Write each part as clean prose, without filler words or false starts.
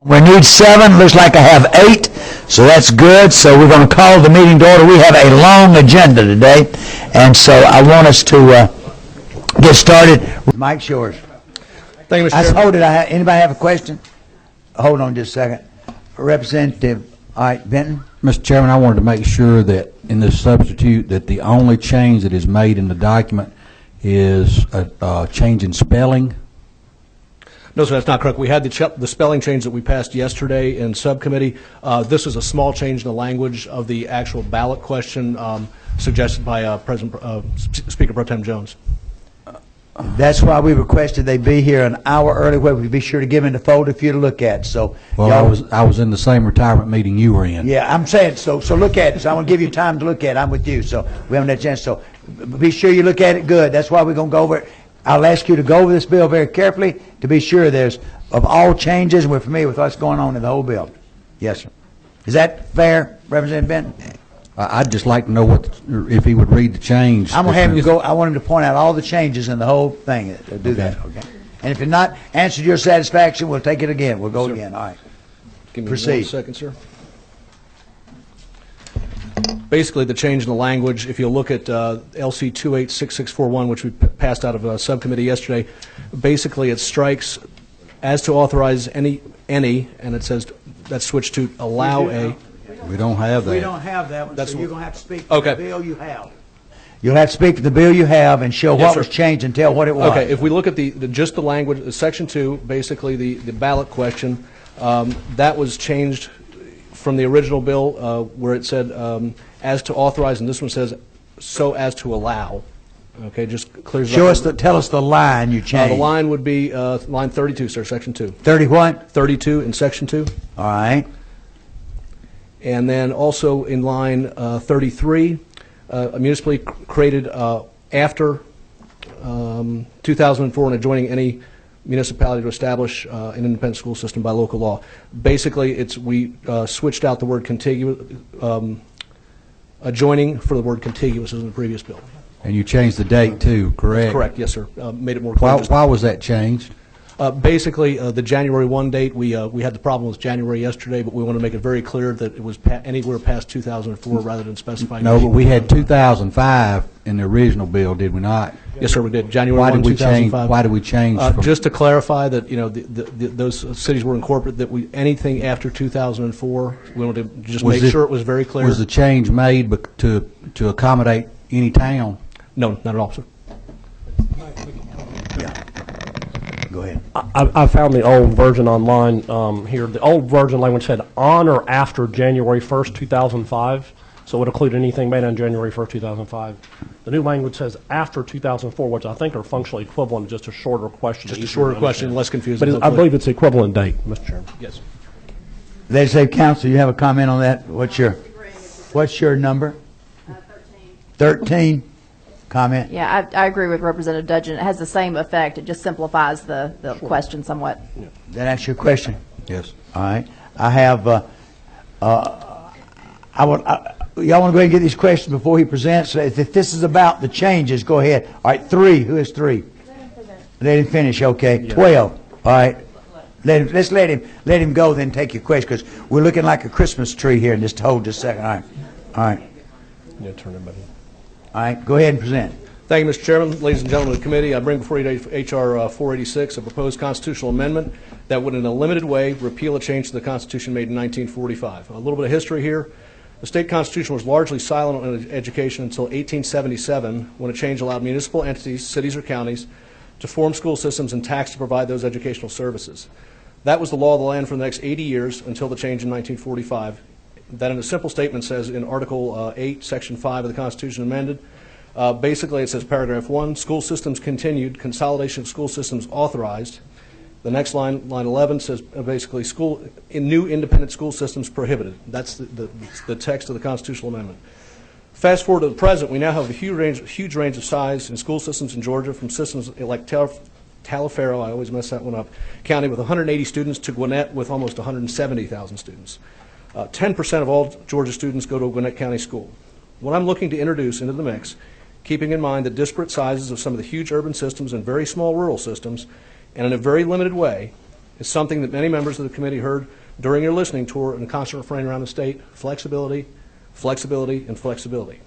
We need 7. Looks like I have 8, so that's good. So we're going to call the meeting to order. We have a long agenda today, and so I want us to get started. Mike's yours. Thank you, Mr. Chairman. Hold it. Anybody have a question? Hold on just a second. Representative, all right, Benton. Mr. Chairman, I wanted to make sure that in this substitute that the only change that is made in the document is a change in spelling. No, sir, that's not correct. We had the spelling change that we passed yesterday in subcommittee. This is a small change in the language of the actual ballot question suggested by Speaker Pro Tem Jones. That's why we requested they be here an hour early, where we'd be sure to give them the folder for you to look at. So, well, I was in the same retirement meeting you were in. Yeah, I'm saying so look at it. So I want to give you time to look at it. I'm with you, so we haven't had a chance. So be sure you look at it good. That's why we're going to go over it. I'll ask you to go over this bill very carefully to be sure there's of all changes, and we're familiar with what's going on in the whole bill. Yes, sir. Is that fair, Representative Benton? I'd just like to know if he would read the change. I'm going to have him go. I want him to point out all the changes in the whole thing. Do that, okay? And if it's not answered your satisfaction, we'll take it again. We'll go again. All right. Give me Proceed. 1 second, sir. Basically, the change in the language, if you look at LC 286641, which we passed out of a subcommittee yesterday, basically it strikes as to authorize any, and it says that's switched to allow a. We don't have that. We don't have that one, That's so you're going to have to speak for okay. the bill you have. You'll have to speak for the bill you have and show what was changed and tell what it was. Okay, if we look at just the language, Section 2, basically the ballot question, that was changed from the original bill where it said as to authorize, and this one says so as to allow. Okay, just clears Show up. us tell us the line you changed. The line would be line 32, sir, Section 2. 30 what? 32 in Section 2. All right. And then also in line 33, a municipality created after 2004 and adjoining any municipality to establish an independent school system by local law. Basically, we switched out the word contiguous, adjoining for the word contiguous as in the previous bill. And you changed the date too, correct? Correct, yes, sir. Made it more clear. Why was that changed? Basically, the January 1 date, we had the problem with January yesterday, but we want to make it very clear that it was anywhere past 2004 rather than specifying. No, but we had 2005 in the original bill, did we not? Yes, sir, we did. January 1, 2005. Why did we change? Just to clarify that, you know, those cities were incorporated, that anything after 2004, we wanted to just make sure it was very clear. Was the change made to accommodate any town? No, not at all, sir. Go ahead. I found the old version online here. The old version language said on or after January 1st, 2005. So it would include anything made on January 1st, 2005. The new language says after 2004, which I think are functionally equivalent, just a shorter question. Just a shorter question, less confusing. But I believe it's the equivalent date, Mr. Chairman. Yes. Legislative Council, you have a comment on that? What's your number? 13. Comment? Yeah, I agree with Representative Dudgeon. It has the same effect. It just simplifies the question somewhat. Yeah. That answer your question? Yes. All right. I have. Y'all want to go ahead and get these questions before he presents? If this is about the changes, go ahead. All right. 3. Who is 3? Let him finish. Okay. Yeah. 12. All right. Let's let him go. Then take your question, because we're looking like a Christmas tree here. And just hold just a second. All right. All right. Yeah, turn everybody. All right, go ahead and present. Thank you, Mr. Chairman. Ladies and gentlemen of the committee, I bring before you today HR486, a proposed constitutional amendment that would in a limited way repeal a change to the Constitution made in 1945. A little bit of history here. The state constitution was largely silent on education until 1877, when a change allowed municipal entities, cities or counties, to form school systems and tax to provide those educational services. That was the law of the land for the next 80 years until the change in 1945. That in a simple statement says in Article 8, Section 5 of the Constitution amended, basically it says paragraph 1, school systems continued, consolidation of school systems authorized. The next line, line 11, says basically new independent school systems prohibited. That's the text of the constitutional amendment. Fast forward to the present, we now have a huge range of size in school systems in Georgia, from systems like Taliaferro, I always mess that one up, county with 180 students to Gwinnett with almost 170,000 students. 10% of all Georgia students go to a Gwinnett County school. What I'm looking to introduce into the mix, keeping in mind the disparate sizes of some of the huge urban systems and very small rural systems, and in a very limited way, is something that many members of the committee heard during your listening tour and constant refrain around the state: flexibility, flexibility, and flexibility.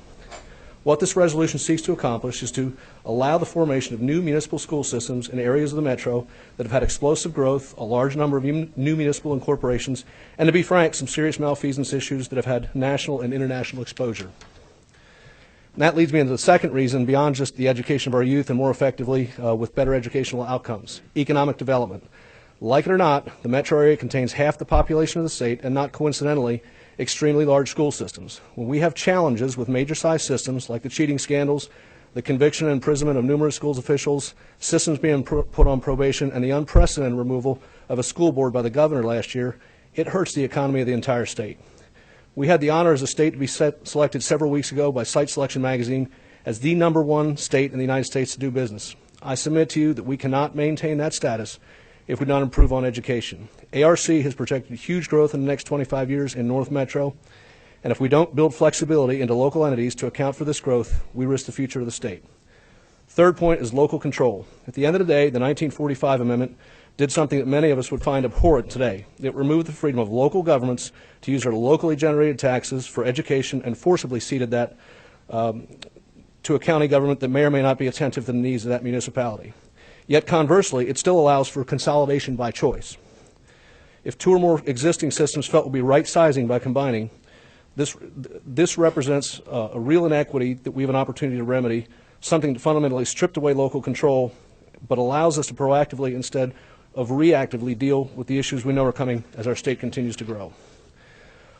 What this resolution seeks to accomplish is to allow the formation of new municipal school systems in areas of the metro that have had explosive growth, a large number of new municipal incorporations, and to be frank, some serious malfeasance issues that have had national and international exposure. And that leads me into the second reason, beyond just the education of our youth and more effectively with better educational outcomes: economic development. Like it or not, the metro area contains half the population of the state, and not coincidentally, extremely large school systems. When we have challenges with major-sized systems like the cheating scandals, the conviction and imprisonment of numerous schools officials, systems being put on probation, and the unprecedented removal of a school board by the governor last year, it hurts the economy of the entire state. We had the honor as a state to be selected several weeks ago by Site Selection magazine as the #1 state in the United States to do business. I submit to you that we cannot maintain that status if we do not improve on education. ARC has projected huge growth in the next 25 years in North Metro, and if we don't build flexibility into local entities to account for this growth, we risk the future of the state. Third point is local control. At the end of the day, the 1945 amendment did something that many of us would find abhorrent today. It removed the freedom of local governments to use their locally generated taxes for education and forcibly ceded that to a county government that may or may not be attentive to the needs of that municipality. Yet conversely, it still allows for consolidation by choice. If two or more existing systems felt would be right sizing by combining, this represents a real inequity that we have an opportunity to remedy, something that fundamentally stripped away local control, but allows us to proactively instead of reactively deal with the issues we know are coming as our state continues to grow.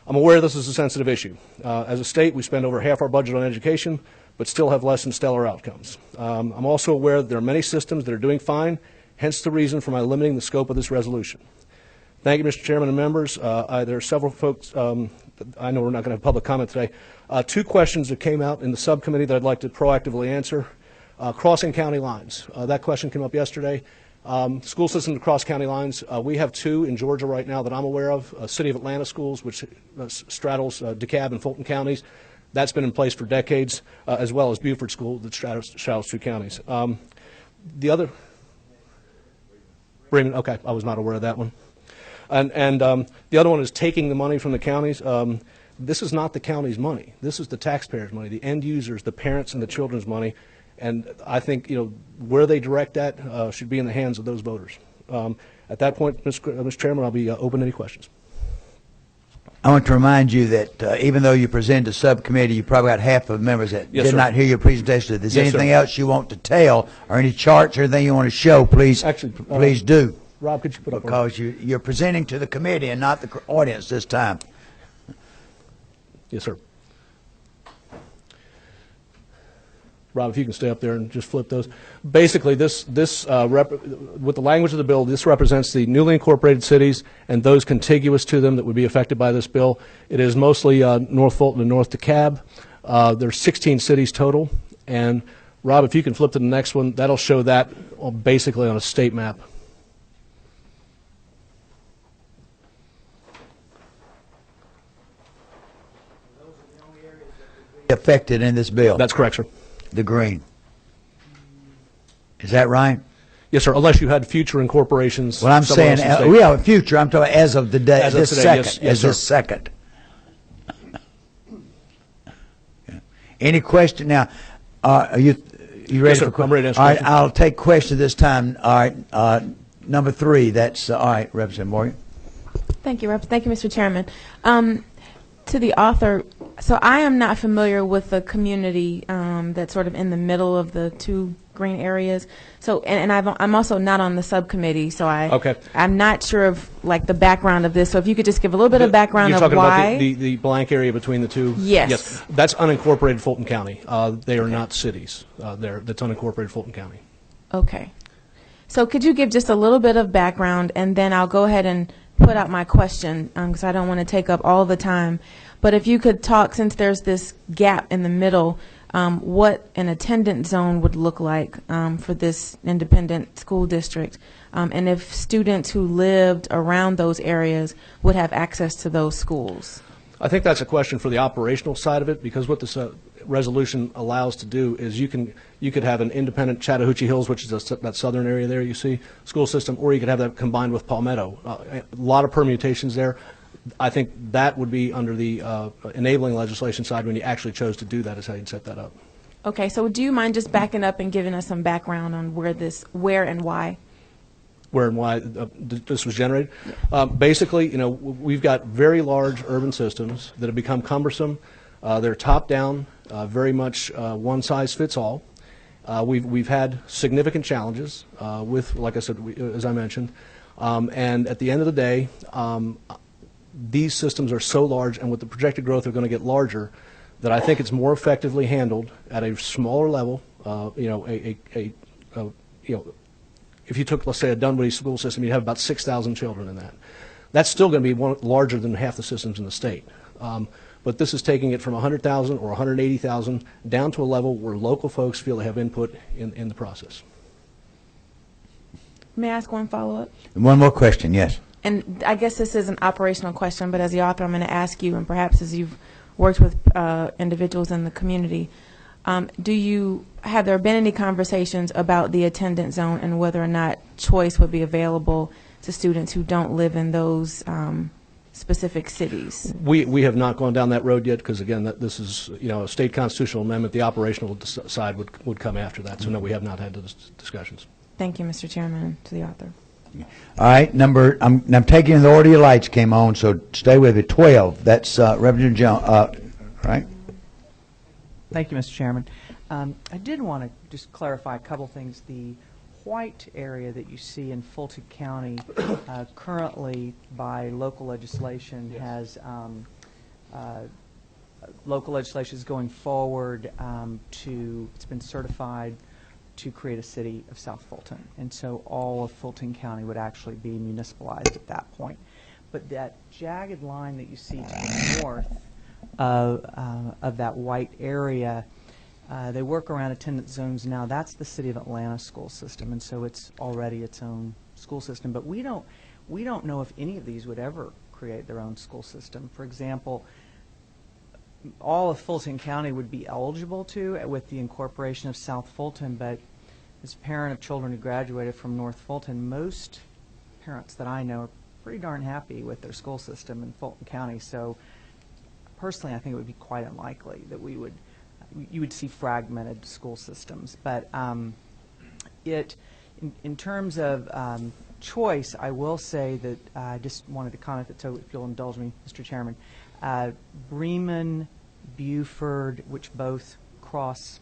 I'm aware this is a sensitive issue. As a state, we spend over half our budget on education, but still have less than stellar outcomes. I'm also aware that there are many systems that are doing fine, hence the reason for my limiting the scope of this resolution. Thank you, Mr. Chairman and members. There are several folks, I know we're not going to have public comment today. Two questions that came out in the subcommittee that I'd like to proactively answer. Crossing county lines. That question came up yesterday. School systems across county lines. We have two in Georgia right now that I'm aware of. City of Atlanta schools, which straddles DeKalb and Fulton counties. That's been in place for decades, as well as Beaufort School that straddles two counties. The other, Bremen, okay, I was not aware of that one. And the other one is taking the money from the counties. This is not the county's money. This is the taxpayers' money, the end users, the parents and the children's money. And I think, where they direct that should be in the hands of those voters. At that point, Mr. Chairman, I'll be open to any questions. I want to remind you that even though you presented to subcommittee, you probably got half of the members that Yes, did sir. not hear your presentation. If there's Yes, anything sir. else you want to tell, or any charts or anything you want to show, please, Actually, please do. Rob, could you put up one? Because you're presenting to the committee and not the audience this time. Yes, sir. Rob, if you can stay up there and just flip those. Basically, with the language of the bill, this represents the newly incorporated cities and those contiguous to them that would be affected by this bill. It is mostly North Fulton and North DeKalb. There's 16 cities total. And Rob, if you can flip to the next one, that'll show that basically on a state map. Affected in this bill. That's correct, sir. The green. Is that right? Yes, sir, unless you had future incorporations. Well, I'm somewhere saying, else in the we state. have a future. I'm talking as of the day, As of this today, second, yes, yes, as this sir. second. Any question now? Are you ready Yes, sir. for questions? I'm ready to answer All right, questions. I'll take questions this time. All right, number 3. That's all right, Representative Morgan. Thank you, Thank you, Mr. Chairman. To the author, so I am not familiar with the community that's sort of in the middle of the two green areas. So, and I'm also not on the subcommittee, so I'm not sure of like the background of this. So if you could just give a little bit of background You're of talking why. about the blank area between the two? Yes. Yes. That's unincorporated Fulton County. They are not cities. That's unincorporated Fulton County. Okay. So could you give just a little bit of background, and then I'll go ahead and put out my question because I don't want to take up all the time. But if you could talk, since there's this gap in the middle, what an attendance zone would look like for this independent school district, and if students who lived around those areas would have access to those schools. I think that's a question for the operational side of it, because what resolution allows to do is you could have an independent Chattahoochee Hills, which is that southern area there you see, school system, or you could have that combined with Palmetto. A lot of permutations there. I think that would be under the enabling legislation side when you actually chose to do that, is how you'd set that up. Okay, so do you mind just backing up and giving us some background on where and why? Where and why this was generated. Basically, we've got very large urban systems that have become cumbersome. They're top-down, very much one-size-fits-all. We've had significant challenges with, like I said, as I mentioned, and at the end of the day, these systems are so large, and with the projected growth, they're going to get larger, that I think it's more effectively handled at a smaller level. If you took, let's say, a Dunwoody school system, you'd have about 6,000 children in that. That's still going to be larger than half the systems in the state. But this is taking it from 100,000 or 180,000 down to a level where local folks feel they have input in the process. May I ask one follow-up? One more question, yes. And I guess this is an operational question, but as the author, I'm going to ask you, and perhaps as you've worked with individuals in the community, have there been any conversations about the attendance zone and whether or not choice would be available to students who don't live in those specific cities? We have not gone down that road yet because, again, this is a state constitutional amendment. The operational side would come after that. So, no, we have not had those discussions. Thank you, Mr. Chairman, to the author. All right, I'm taking the order your lights came on, so stay with it. 12, that's Representative Jones, right? Thank you, Mr. Chairman. I did want to just clarify a couple things. The white area that you see in Fulton County currently by local legislation has local legislation is going forward it's been certified to create a city of South Fulton. And so all of Fulton County would actually be municipalized at that point. But that jagged line that you see to the north of that white area, they work around attendance zones now. That's the City of Atlanta school system, and so it's already its own school system. But we don't know if any of these would ever create their own school system. For example, all of Fulton County would be eligible to with the incorporation of South Fulton, but as a parent of children who graduated from North Fulton, most parents that I know are pretty darn happy with their school system in Fulton County. So personally, I think it would be quite unlikely that you would see fragmented school systems. But in terms of choice, I will say that I just wanted to comment that, so if you'll indulge me, Mr. Chairman, Bremen, Beaufort, which both cross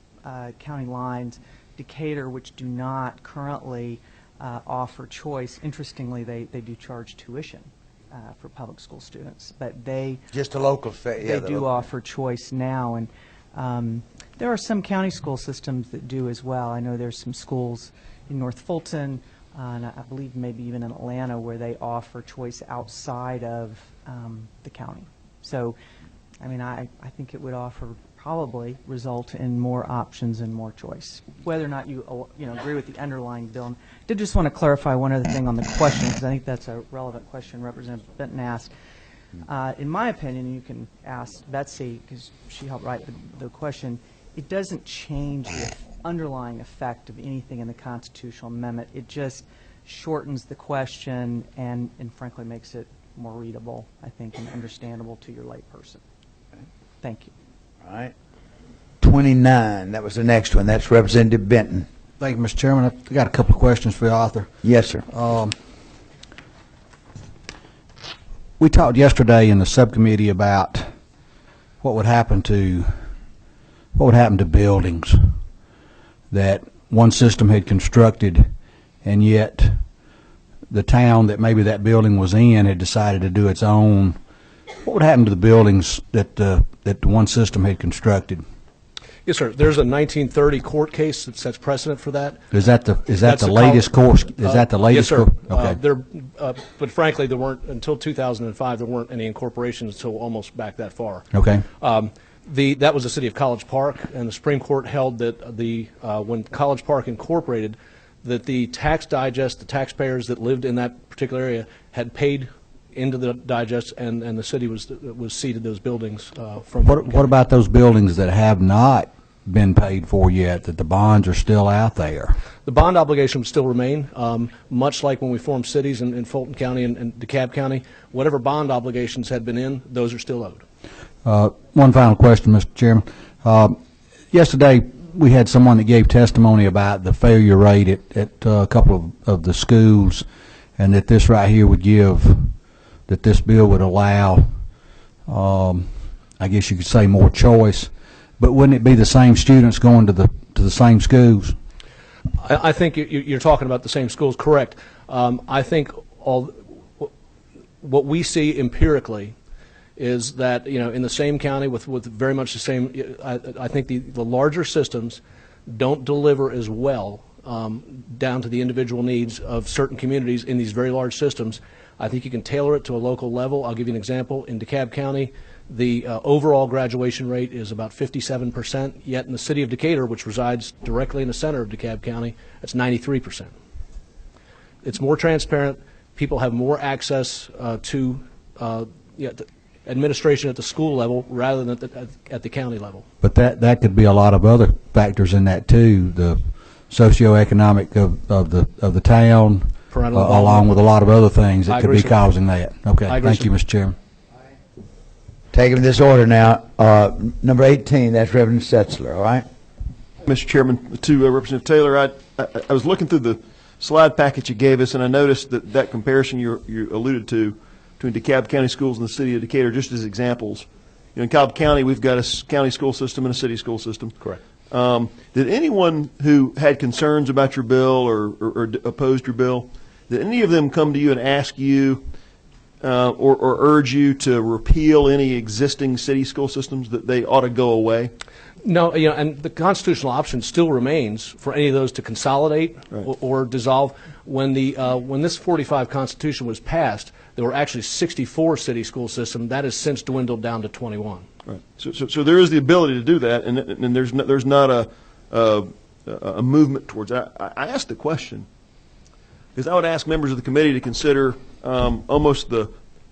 county lines, Decatur, which do not currently offer choice. Interestingly, they do charge tuition for public school students, but they just a local they do offer choice now, and there are some county school systems that do as well. I know there's some schools in North Fulton, and I believe maybe even in Atlanta, where they offer choice outside of the county. So, I mean, I think it would probably result in more options and more choice. Whether or not you agree with the underlying bill. And I did just want to clarify one other thing on the question, because I think that's a relevant question Representative Benton asked. In my opinion, you can ask Betsy, because she helped write the question, it doesn't change the underlying effect of anything in the constitutional amendment. It just shortens the question and frankly makes it more readable, I think, and understandable to your layperson. Thank you. All right. 29, that was the next one. That's Representative Benton. Thank you, Mr. Chairman. I've got a couple of questions for the author. Yes, sir. We talked yesterday in the subcommittee about what would happen to buildings that one system had constructed, and yet the town that maybe that building was in had decided to do its own. What would happen to the buildings that the one system had constructed? Yes, sir. There's a 1930 court case that sets precedent for that. Is that the latest course? Is that the latest? Yes, sir. Okay. But frankly, there weren't until 2005. There weren't any incorporations until almost back that far. Okay. That was the city of College Park, and the Supreme Court held that when College Park incorporated, that the tax digest, the taxpayers that lived in that particular area, had paid into the digest, and the city was ceded those buildings from. What about those buildings that have not been paid for yet, that the bonds are still out there? The bond obligation would still remain, much like when we formed cities in Fulton County and DeKalb County. Whatever bond obligations had been in, those are still owed. One final question, Mr. Chairman. Yesterday, we had someone that gave testimony about the failure rate at a couple of the schools, and that this right here would that this bill would allow, I guess you could say, more choice. But wouldn't it be the same students going to the same schools? I think you're talking about the same schools, correct. I think what we see empirically is that, in the same county with very much the same, I think the larger systems don't deliver as well down to the individual needs of certain communities in these very large systems. I think you can tailor it to a local level. I'll give you an example. In DeKalb County, the overall graduation rate is about 57%, yet in the city of Decatur, which resides directly in the center of DeKalb County, it's 93%. It's more transparent. People have more access to administration at the school level rather than at the county level. But that could be a lot of other factors in that too. The socioeconomic of the town, along with a lot of other things that could be causing that. Okay, thank you, Mr. Chairman. Take them in this order now. Number 18, that's Reverend Setzler, all right? Mr. Chairman, to Representative Taylor, I was looking through the slide packet you gave us, and I noticed that comparison you alluded to between DeKalb County schools and the city of Decatur, just as examples. In Cobb County, we've got a county school system and a city school system. Correct. Did anyone who had concerns about your bill or opposed your bill, did any of them come to you and ask you or urge you to repeal any existing city school systems, that they ought to go away? No, and the constitutional option still remains for any of those to consolidate or dissolve. When this 45 Constitution was passed, there were actually 64 city school systems. That has since dwindled down to 21. Right. So there is the ability to do that, and there's not a movement towards that. I asked the question because I would ask members of the committee to consider almost the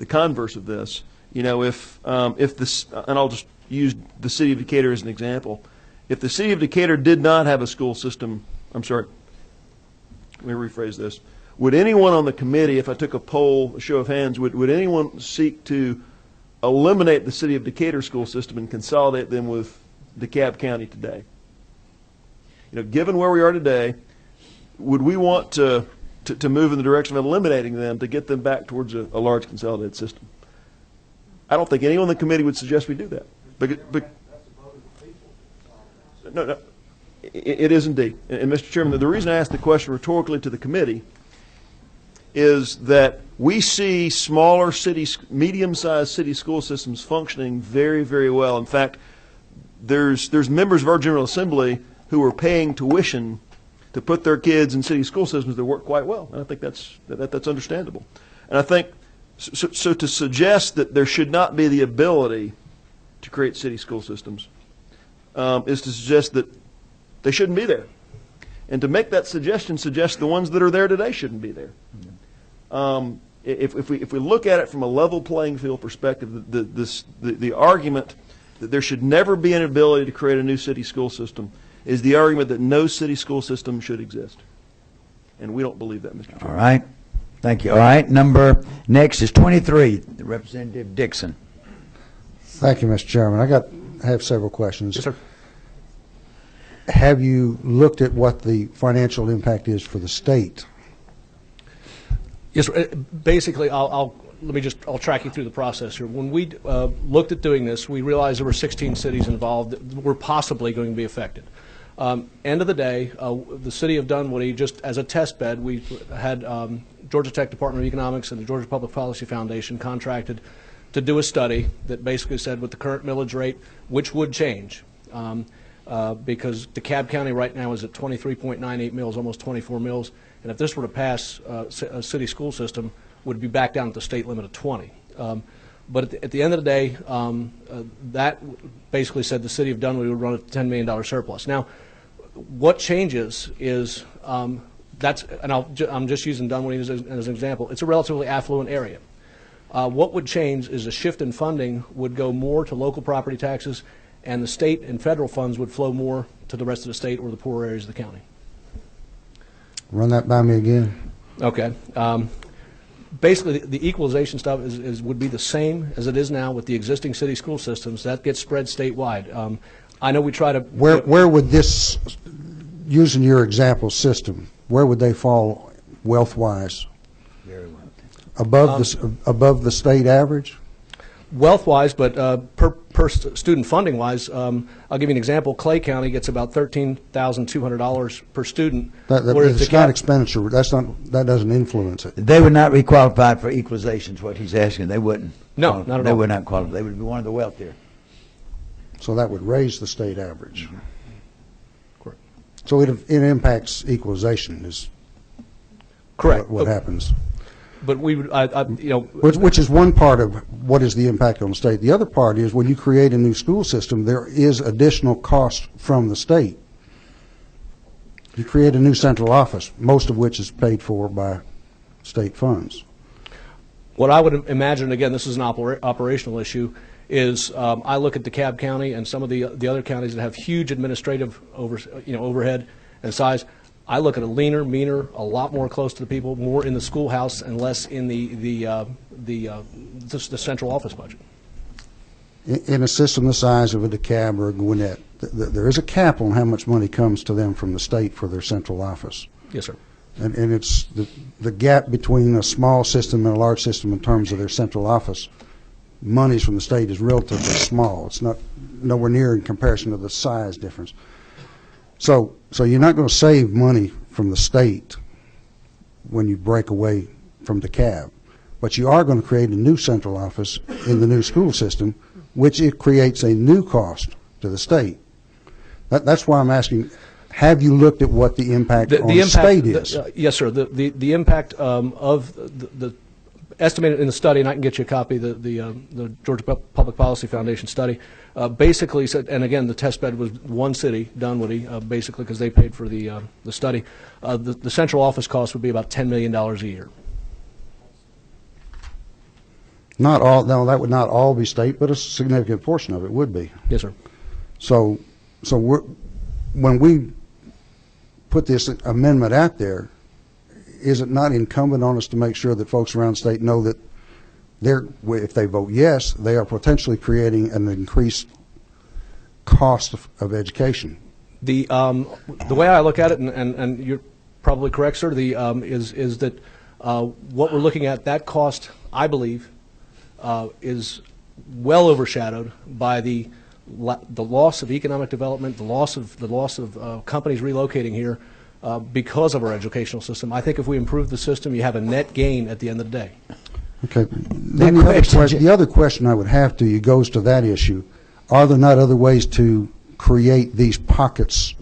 converse of this. If this, and I'll just use the city of Decatur as an example. If the city of Decatur did not have a school system, I'm sorry, let me rephrase this. Would anyone on the committee, if I took a poll, a show of hands, would anyone seek to eliminate the city of Decatur school system and consolidate them with DeKalb County today? Given where we are today, would we want to move in the direction of eliminating them to get them back towards a large consolidated system? I don't think anyone on the committee would suggest we do that. No, it is indeed. And Mr. Chairman, the reason I asked the question rhetorically to the committee is that we see smaller cities, medium-sized city school systems functioning very, very well. In fact, there's members of our General Assembly who are paying tuition to put their kids in city school systems that work quite well. And I think that's understandable. And I think so to suggest that there should not be the ability to create city school systems is to suggest that they shouldn't be there. And to make that suggestion suggests the ones that are there today shouldn't be there. If we look at it from a level playing field perspective, the argument that there should never be an ability to create a new city school system is the argument that no city school system should exist. And we don't believe that, Mr. Chairman. All right. Thank you. All right. Next is 23, Representative Dixon. Thank you, Mr. Chairman. I have several questions. Yes, sir. Have you looked at what the financial impact is for the state? Yes, basically, I'll track you through the process here. When we looked at doing this, we realized there were 16 cities involved that were possibly going to be affected. End of the day, the city of Dunwoody, just as a test bed, we had Georgia Tech Department of Economics and the Georgia Public Policy Foundation contracted to do a study that basically said with the current millage rate, which would change. Because DeKalb County right now is at 23.98 mills, almost 24 mills, and if this were to pass, a city school system would be back down at the state limit of 20. But at the end of the day, that basically said the city of Dunwoody would run a $10 million surplus. Now, what changes is I'm just using Dunwoody as an example. It's a relatively affluent area. What would change is a shift in funding would go more to local property taxes, and the state and federal funds would flow more to the rest of the state or the poorer areas of the county. Run that by me again. Okay. Basically, the equalization stuff would be the same as it is now with the existing city school systems. That gets spread statewide. I know we try to... Where would this, using your example system, where would they fall wealth-wise? Above the state average? Wealth-wise, but per student funding-wise, I'll give you an example. Clay County gets about $13,200 per student. It's not expenditure. That doesn't influence it. They would not be qualified for equalization is what he's asking. They wouldn't. No, not at all. They would not qualify. They would be one of the wealthier. So that would raise the state average. Mm-hmm. Correct. So it impacts equalization is correct. What happens. But we would, which is one part of what is the impact on the state. The other part is when you create a new school system, there is additional cost from the state. You create a new central office, most of which is paid for by state funds. What I would imagine, again, this is an operational issue, is I look at DeKalb County and some of the other counties that have huge administrative overhead and size. I look at a leaner, meaner, a lot more close to the people, more in the schoolhouse and less in the central office budget. In a system the size of a DeKalb or a Gwinnett, there is a cap on how much money comes to them from the state for their central office. Yes, sir. And it's the gap between a small system and a large system in terms of their central office. Monies from the state is relatively small. It's not nowhere near in comparison to the size difference. So you're not going to save money from the state when you break away from DeKalb, but you are going to create a new central office in the new school system, which it creates a new cost to the state. That's why I'm asking, have you looked at what the impact on the state is? Yes, sir. The impact of the estimated in the study, and I can get you a copy, the Georgia Public Policy Foundation study, basically said, and again, the test bed was one city, Dunwoody, basically because they paid for the study. The central office cost would be about $10 million a year. Not all. No, that would not all be state, but a significant portion of it would be. Yes, sir. So when we put this amendment out there, is it not incumbent on us to make sure that folks around the state know that if they vote yes, they are potentially creating an increased cost of education? The way I look at it, and you're probably correct, sir, is that what we're looking at, that cost, I believe, is well overshadowed by the loss of economic development, the loss of companies relocating here because of our educational system. I think if we improve the system, you have a net gain at the end of the day. Okay. Then the other question I would have to you goes to that issue. Are there not other ways to create these pockets,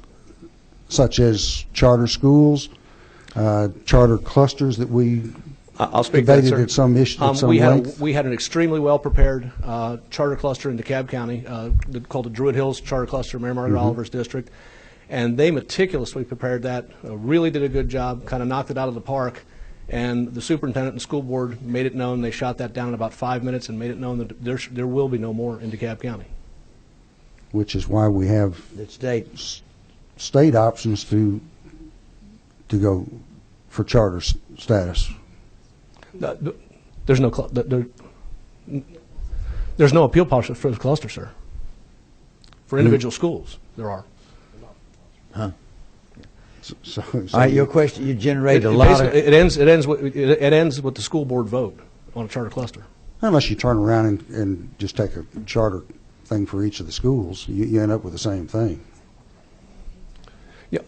such as charter schools, charter clusters that we I'll speak to that, sir. At some length? We had an extremely well-prepared charter cluster in DeKalb County called the Druid Hills Charter Cluster, Mary Margaret Oliver's district, and they meticulously prepared that, really did a good job, kind of knocked it out of the park, and the superintendent and school board made it known. They shot that down in about 5 minutes and made it known that there will be no more in DeKalb County. Which is why we have the state options to go for charter status. There's no appeal process for the cluster, sir. For individual schools, there are. Huh. So all right, your question, you generate a lot of... It ends with the school board vote on a charter cluster. Unless you turn around and just take a charter thing for each of the schools, you end up with the same thing. Yeah,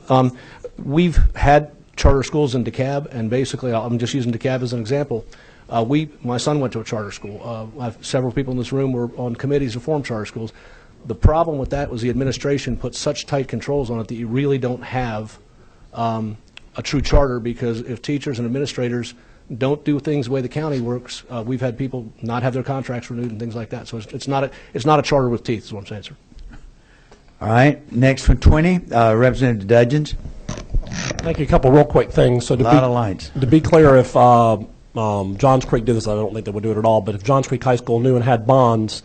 we've had charter schools in DeKalb, and basically, I'm just using DeKalb as an example. My son went to a charter school. I have several people in this room were on committees to form charter schools. The problem with that was the administration put such tight controls on it that you really don't have a true charter, because if teachers and administrators don't do things the way the county works, we've had people not have their contracts renewed and things like that. So it's not a charter with teeth, is what I'm saying, sir. All right, next one, 20, Representative Dudgeons. Thank you. A couple real quick things. So a lot of lights. To be clear, if Johns Creek did this, I don't think they would do it at all, but if Johns Creek High School knew and had bonds,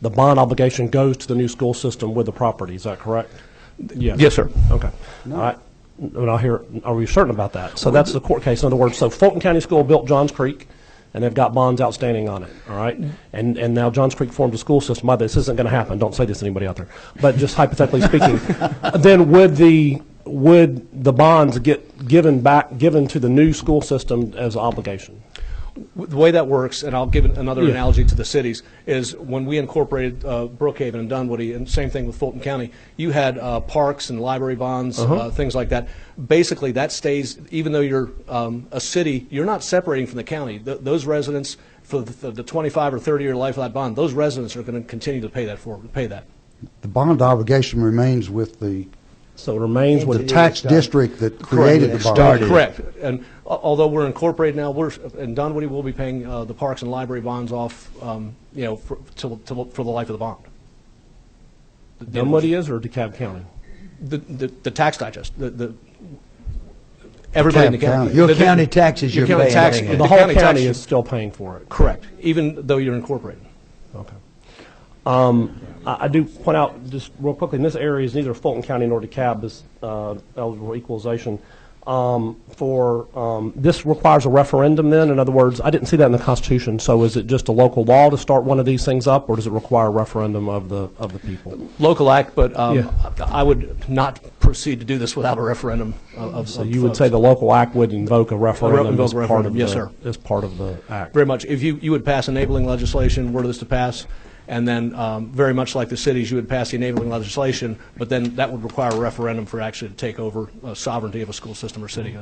the bond obligation goes to the new school system with the property. Is that correct? Yes. Yes, sir. Okay. All right. And I'll hear, are we certain about that? So that's the court case. In other words, so Fulton County School built Johns Creek, and they've got bonds outstanding on it, all right? And now Johns Creek formed a school system. By this isn't going to happen. Don't say this to anybody out there. But just hypothetically speaking, then would the bonds get given to the new school system as obligation? The way that works, and I'll give another Yeah. analogy to the cities, is when we incorporated Brookhaven and Dunwoody, and same thing with Fulton County, you had parks and library bonds, things like that. Basically, that stays, even though you're a city, you're not separating from the county. Those residents, for the 25 or 30-year life of that bond, those residents are going to continue to pay that. The bond obligation remains with the So it remains with tax district that created the bond. Correct. And although we're incorporated now, in Dunwoody, we'll be paying the parks and library bonds off, for the life of the bond. Dunwoody is, or DeKalb County? The tax digest, everybody in the county. Your county taxes you're county paying. tax- The The whole county county tax- is still paying for it. Correct, even though you're incorporated. Okay. I do point out just real quickly, in this area is neither Fulton County nor DeKalb is eligible equalization. This requires a referendum then? In other words, I didn't see that in the Constitution, so is it just a local law to start one of these things up, or does it require a referendum of the people? Local act, but Yeah. I would not proceed to do this without a referendum of So you would say the local act would invoke a referendum Invoke as a part of referendum, the, yes, sir. as part of the act? Very much. If you would pass enabling legislation, were this to pass, and then very much like the cities, you would pass the enabling legislation, but then that would require a referendum for actually to take over sovereignty of a school system or city.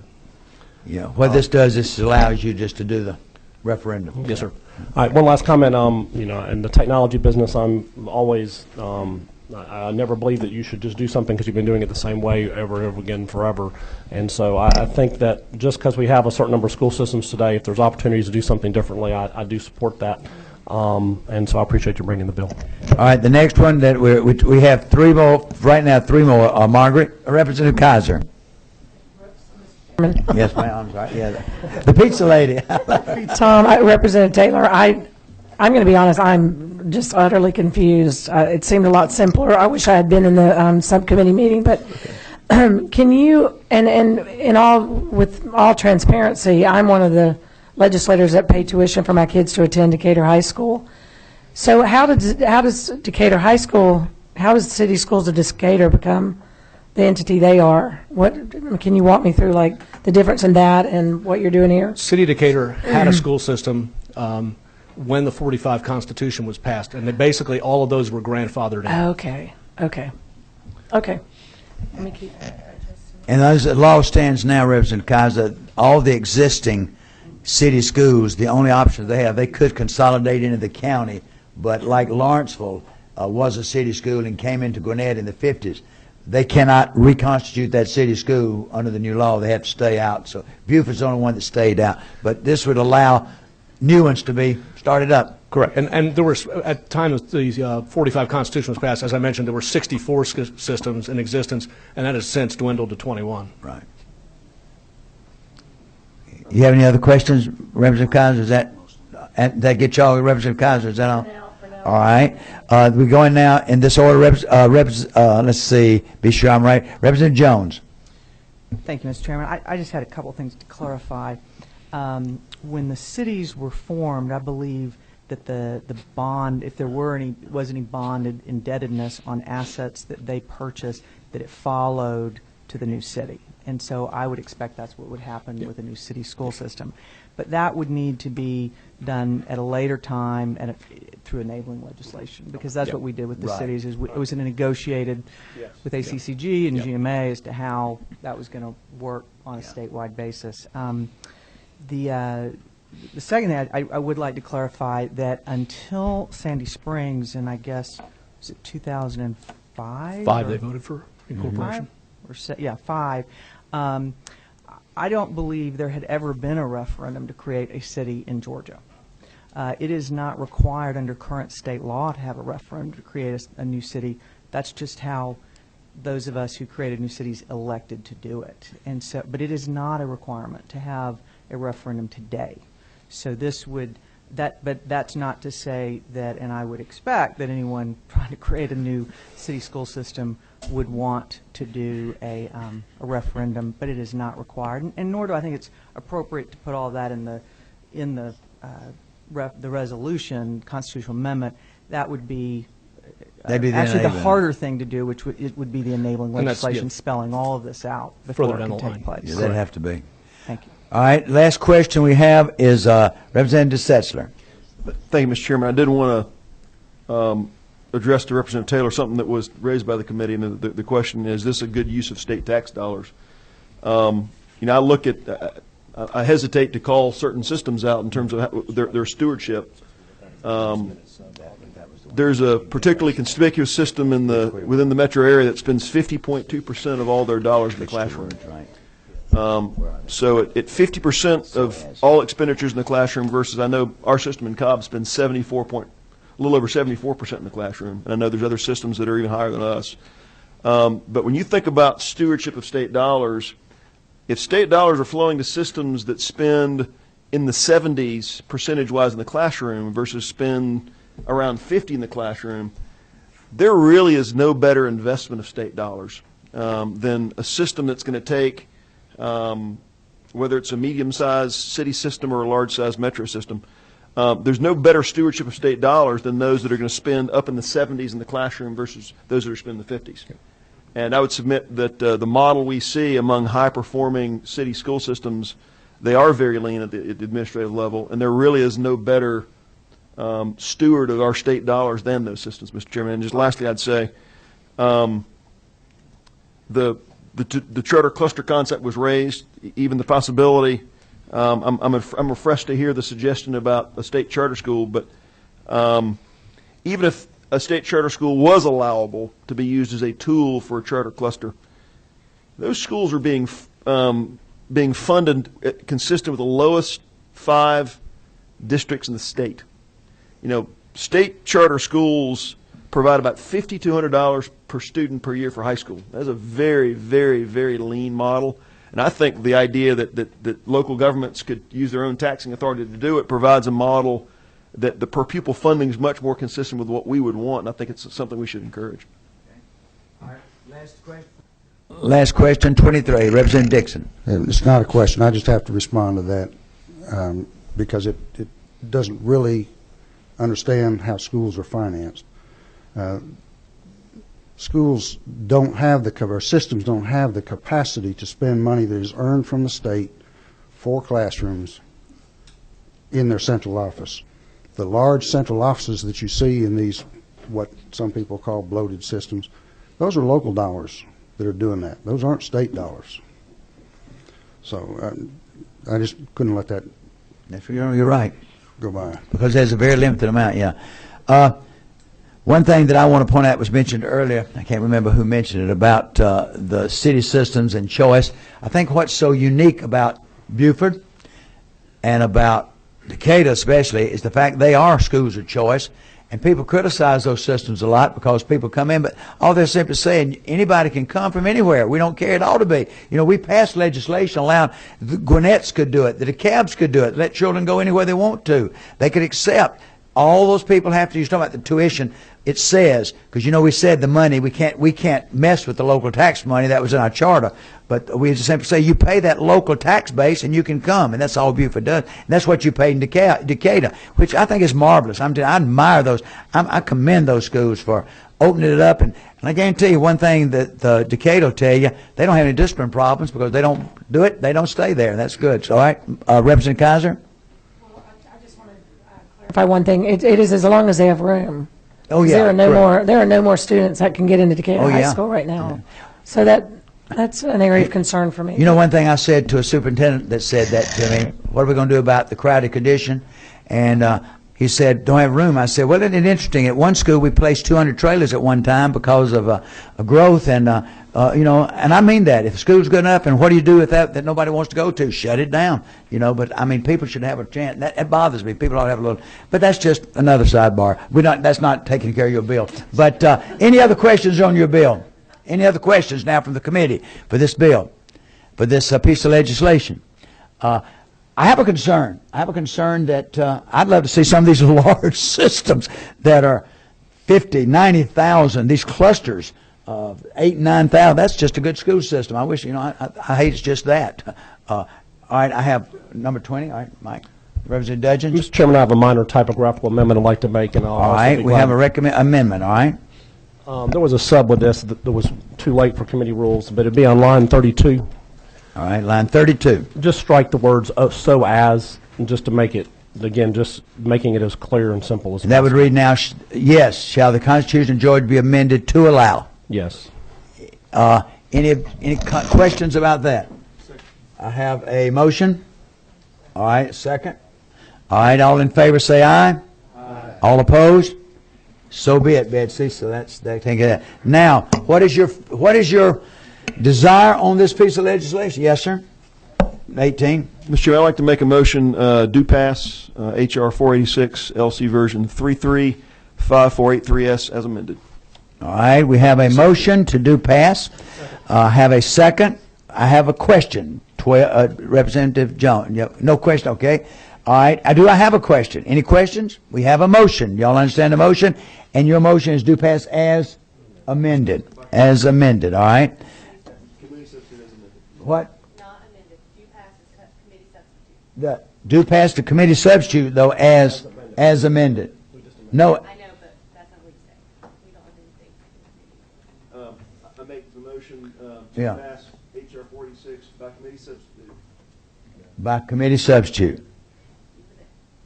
Yeah, what this does, this allows you just to do the referendum. Yes, sir. All right, one last comment. In the technology business, I'm always, I never believe that you should just do something because you've been doing it the same way over and over again forever. And so I think that just because we have a certain number of school systems today, if there's opportunities to do something differently, I do support that. And so I appreciate you bringing the bill. All right, the next one that we have three more, right now, three more. Margaret, Representative Kaiser. Yes, ma'am, I'm sorry, yeah. The pizza lady. Tom, Representative Taylor, I'm going to be honest, I'm just utterly confused. It seemed a lot simpler. I wish I had been in the subcommittee meeting, but can you, and with all transparency, I'm one of the legislators that pay tuition for my kids to attend Decatur High School. So how does Decatur High School, how does City Schools of Decatur become the entity they are? Can you walk me through like the difference in that and what you're doing here? City of Decatur had a school system when the 45 Constitution was passed, and basically all of those were grandfathered in. Okay. Let me keep. And as the law stands now, Representative Kaiser, all the existing city schools, the only option they have, they could consolidate into the county, but like Lawrenceville was a city school and came into Gwinnett in the 50s, they cannot reconstitute that city school under the new law. They have to stay out. So Buford's the only one that stayed out. But this would allow new ones to be started up. Correct. And there were, at the time the 45 Constitution was passed, as I mentioned, there were 64 systems in existence, and that has since dwindled to 21. Right. You have any other questions, Representative Kaiser? Is that get y'all, Representative Kaiser? Is that all? All right. We're going now in this order. Let's see. Be sure I'm right. Representative Jones. Thank you, Mr. Chairman. I just had a couple things to clarify. When the cities were formed, I believe that the bond, if there was any bonded indebtedness on assets that they purchased, that it followed to the new city. And so I would expect that's what would happen with a new city school system. But that would need to be done at a later time and through enabling legislation, because that's what we did with the cities. It was negotiated with ACCG and GMA as to how that was going to work on a statewide basis. The second thing I would like to clarify that until Sandy Springs, and I guess, was it 2005? Five they voted for incorporation. Five. I don't believe there had ever been a referendum to create a city in Georgia. It is not required under current state law to have a referendum to create a new city. That's just how those of us who created new cities elected to do it. And so, but it is not a requirement to have a referendum today. So this would, but that's not to say that, and I would expect that anyone trying to create a new city school system would want to do a referendum, but it is not required, and nor do I think it's appropriate to put all that in the resolution, constitutional amendment. That would be That'd be actually the enabling. harder thing to do, which it would be the enabling And that's, legislation, yeah, spelling all of this out before further it down can the take line. place. Yeah, that'd have to be. Thank you. All right, last question we have is Representative Setzler. Thank you, Mr. Chairman. I did want to address to Representative Taylor something that was raised by the committee, and the question is this a good use of state tax dollars? I look at, I hesitate to call certain systems out in terms of their stewardship. There's a particularly conspicuous system within the metro area that spends 50.2% of all their dollars in the classroom. So at 50% of all expenditures in the classroom versus I know our system in Cobb spends a little over 74% in the classroom, and I know there's other systems that are even higher than us. But when you think about stewardship of state dollars, if state dollars are flowing to systems that spend in the 70s percentage-wise in the classroom versus spend around 50 in the classroom, there really is no better investment of state dollars than a system that's going to take, whether it's a medium-sized city system or a large-sized metro system, there's no better stewardship of state dollars than those that are going to spend up in the 70s in the classroom versus those that are spending the 50s. And I would submit that the model we see among high-performing city school systems, they are very lean at the administrative level, and there really is no better steward of our state dollars than those systems, Mr. Chairman. And just lastly, I'd say the charter cluster concept was raised, even the possibility. I'm refreshed to hear the suggestion about a state charter school, but even if a state charter school was allowable to be used as a tool for a charter cluster, those schools are being funded consistent with the lowest 5 districts in the state. State charter schools provide about $5,200 per student per year for high school. That's a very, very, very lean model. And I think the idea that local governments could use their own taxing authority to do it provides a model that the per pupil funding is much more consistent with what we would want, and I think it's something we should encourage. All right, last question. Last question, 23, Representative Dixon. It's not a question. I just have to respond to that because it doesn't really understand how schools are financed. Schools don't have or systems don't have the capacity to spend money that is earned from the state for classrooms in their central office. The large central offices that you see in these, what some people call bloated systems, those are local dollars that are doing that. Those aren't state dollars. So I just couldn't let that You're right. go by. Because there's a very limited amount, yeah. One thing that I want to point out was mentioned earlier, I can't remember who mentioned it, about the city systems and choice. I think what's so unique about Beaufort and about Decatur especially is the fact they are schools of choice, and people criticize those systems a lot because people come in, but all they're simply saying, anybody can come from anywhere. We don't care. It ought to be. We passed legislation allowing the Gwinnett's could do it, the DeKalb's could do it, let children go anywhere they want to. They could accept. All those people have to, you're talking about the tuition, it says, because we said the money, we can't mess with the local tax money, that was in our charter, but we just simply say you pay that local tax base and you can come, and that's all Beaufort does, and that's what you pay in Decatur, which I think is marvelous. I admire those, I commend those schools for opening it up, and I guarantee you one thing that Decatur will tell you, they don't have any discipline problems because they don't do it, they don't stay there, and that's good. So, all right, Representative Kaiser? Clarify one thing. It is as long as they have room. Oh, yeah. There are no more students that can get into Decatur High School right now. So that's an area of concern for me. One thing I said to a superintendent that said that to me, what are we going to do about the crowded condition? And he said, don't have room. I said, well, isn't it interesting? At one school, we placed 200 trailers at one time because of a growth. And, and I mean that. If the school's good enough, and what do you do with that nobody wants to go to? Shut it down. But, people should have a chance. That bothers me. People ought to have a little. But that's just another sidebar. That's not taking care of your bill. But any other questions on your bill? Any other questions now from the committee for this bill, for this piece of legislation? I have a concern. I have a concern that I'd love to see some of these large systems that are 50, 90,000, these clusters of 8, 9,000. That's just a good school system. I wish, I hate it's just that. All right, I have number 20. All right, Mike. Representative Dudgeon. Mr. Chairman, I have a minor typographical amendment I'd like to make. And all right, we have a amendment, all right? There was a sub with this that was too late for committee rules, but it'd be on line 32. All right, line 32. Just strike the words "so as," and just to make it, again, just making it as clear and simple as possible. That would read now, yes, shall the Constitution of Georgia be amended to allow? Yes. Any questions about that? I have a motion. All right, second. All right, all in favor say aye. Aye. All opposed? So be it, Betsy. So that's that. Take that. Now, what is your desire on this piece of legislation? Yes, sir. 18. Mr. Chairman, I'd like to make a motion, do pass HR486 LC version 335483S as amended. All right, we have a motion to do pass. Have a second. I have a question. Representative Jones. No question, okay. All right, I have a question. Any questions? We have a motion. Y'all understand the motion? And your motion is do pass as amended. As amended, all right? What? Not amended. Do pass is committee substitute. The do pass the committee substitute, though, as amended. No. I know, but that's not what you say. We don't amend things. I make the motion to pass HR486 by committee substitute. By committee substitute.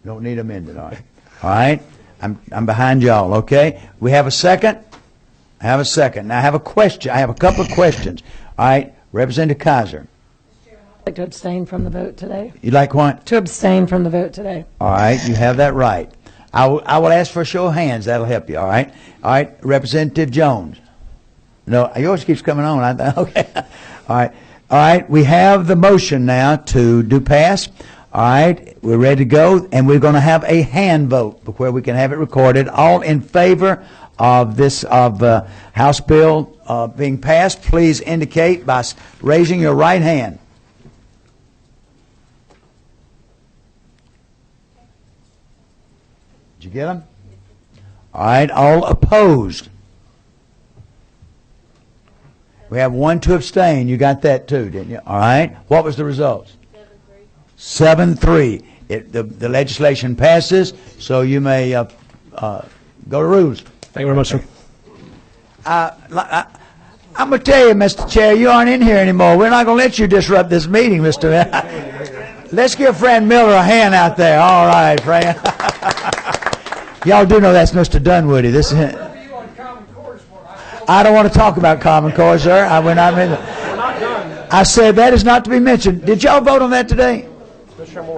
Don't need amended, all right. All right? I'm behind y'all, okay? We have a second? I have a second. Now I have a question. I have a couple of questions. All right, Representative Kaiser. I'd like to abstain from the vote today. You like what? To abstain from the vote today. All right, you have that right. I will ask for a show of hands. That'll help you, all right? All right, Representative Jones. No, yours keeps coming on. Okay. All right. All right, we have the motion now to do pass. All right, we're ready to go, and we're going to have a hand vote where we can have it recorded. All in favor of this House bill being passed, please indicate by raising your right hand. Did you get them? All right, all opposed. We have one to abstain. You got that too, didn't you? All right. What was the results? 7-3. The legislation passes, so you may go to rules. Thank you very much, sir. I'm going to tell you, Mr. Chair, you aren't in here anymore. We're not going to let you disrupt this meeting, Mr. Let's give Fran Miller a hand out there. All right, Fran. Y'all do know that's Mr. Dunwoody. This is. I don't want to talk about Common Core, sir. I said that is not to be mentioned. Did y'all vote on that today?